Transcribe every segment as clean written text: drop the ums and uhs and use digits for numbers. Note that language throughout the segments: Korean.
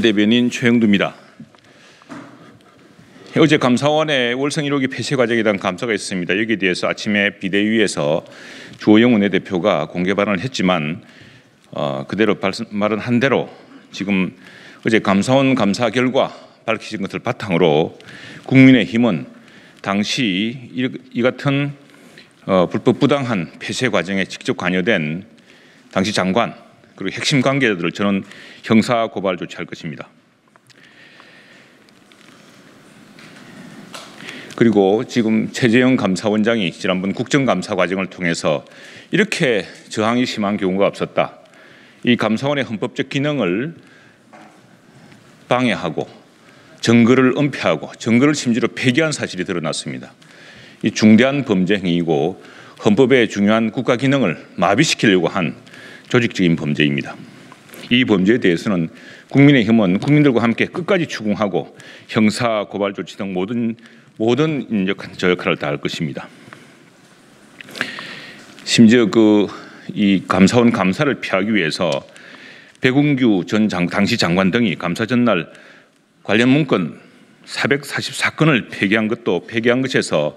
대변인 최영두입니다. 어제 감사원의 월성 1호기 폐쇄 과정에 대한 감사가 있었습니다. 여기에 대해서 아침에 비대위에서 주호영 원내대표가 공개 발언을 했지만 그대로 말은 한 대로 지금 어제 감사원 감사 결과 밝혀진 것을 바탕으로 국민의힘은 당시 이 같은 불법 부당한 폐쇄 과정에 직접 관여된 당시 장관 그리고 핵심 관계자들을 저는 형사 고발 조치할 것입니다. 그리고 지금 최재형 감사원장이 지난번 국정감사 과정을 통해서 이렇게 저항이 심한 경우가 없었다. 이 감사원의 헌법적 기능을 방해하고 증거를 은폐하고 증거를 심지어 폐기한 사실이 드러났습니다. 이 중대한 범죄 행위이고 헌법의 중요한 국가 기능을 마비시키려고 한 조직적인 범죄입니다. 이 범죄에 대해서는 국민의힘은 국민들과 함께 끝까지 추궁하고 형사 고발 조치 등 모든 저 역할을 다할 것입니다. 심지어 이 감사원 감사를 피하기 위해서 백운규 전 당시 장관 등이 감사 전날 관련 문건 444건을 폐기한 것에서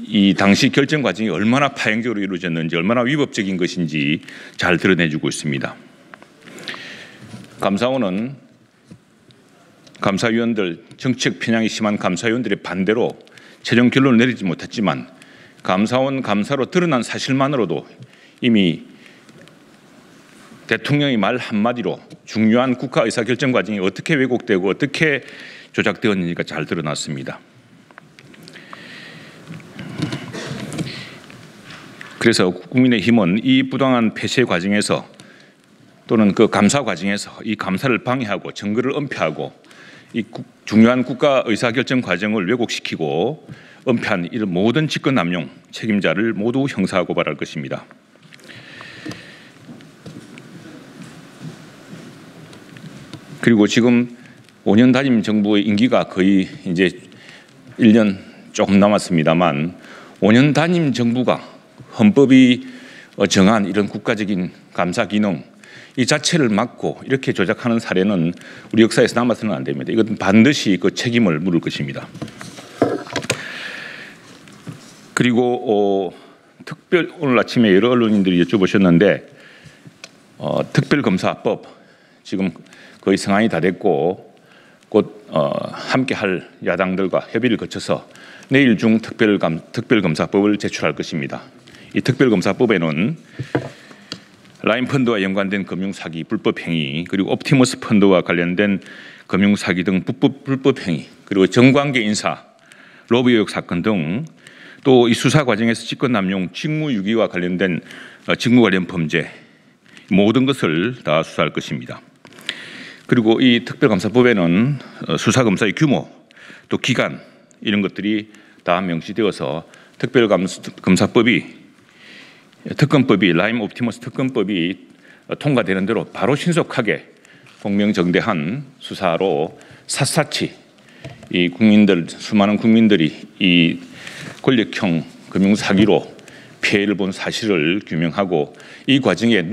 이 당시 결정 과정이 얼마나 파행적으로 이루어졌는지 얼마나 위법적인 것인지 잘 드러내주고 있습니다. 감사원은 감사위원들 정치적 편향이 심한 감사위원들의 반대로 최종 결론을 내리지 못했지만 감사원 감사로 드러난 사실만으로도 이미 대통령의 말 한마디로 중요한 국가 의사결정 과정이 어떻게 왜곡되고 어떻게 조작되었는지가 잘 드러났습니다. 그래서 국민의힘은 이 부당한 폐쇄 과정에서 또는 그 감사 과정에서 이 감사를 방해하고 증거를 은폐하고 이 중요한 국가 의사결정 과정을 왜곡시키고 은폐한 이런 모든 직권남용 책임자를 모두 형사 고발할 것입니다. 그리고 지금 5년 단임 정부의 임기가 거의 이제 1년 조금 남았습니다만 5년 단임 정부가 헌법이 정한 이런 국가적인 감사 기능 이 자체를 막고 이렇게 조작하는 사례는 우리 역사에서 남아서는 안 됩니다. 이것은 반드시 그 책임을 물을 것입니다. 그리고 오늘 아침에 여러 언론인들이 여쭤보셨는데 특별검사법 지금 거의 성안이 다 됐고 곧 함께할 야당들과 협의를 거쳐서 내일 중 특별검사법을 제출할 것입니다. 이 특별검사법에는 라인펀드와 연관된 금융사기 불법행위 그리고 옵티머스 펀드와 관련된 금융사기 등 불법행위 그리고 정관계 인사 로비 의혹 사건 등 또 이 수사 과정에서 직권남용 직무유기와 관련된 직무 관련 범죄 모든 것을 다 수사할 것입니다. 그리고 이 특별검사법에는 수사검사의 규모 또 기간 이런 것들이 다 명시되어서 특검법이 라임 옵티머스 특검법이 통과되는 대로 바로 신속하게 공명정대한 수사로 샅샅이 이 수많은 국민들이 이 권력형 금융사기로 피해를 본 사실을 규명하고 이 과정에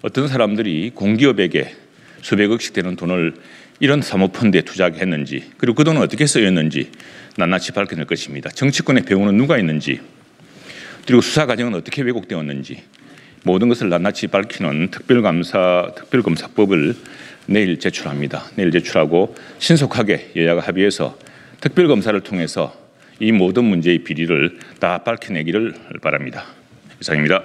어떤 사람들이 공기업에게 수백억씩 되는 돈을 이런 사모펀드에 투자하게 했는지 그리고 그 돈은 어떻게 쓰였는지 낱낱이 밝혀낼 것입니다. 정치권의 배후는 누가 있는지 그리고 수사 과정은 어떻게 왜곡되었는지 모든 것을 낱낱이 밝히는 특별검사법을 내일 제출합니다. 내일 제출하고 신속하게 여야가 합의해서 특별검사를 통해서 이 모든 문제의 비리를 다 밝혀내기를 바랍니다. 이상입니다.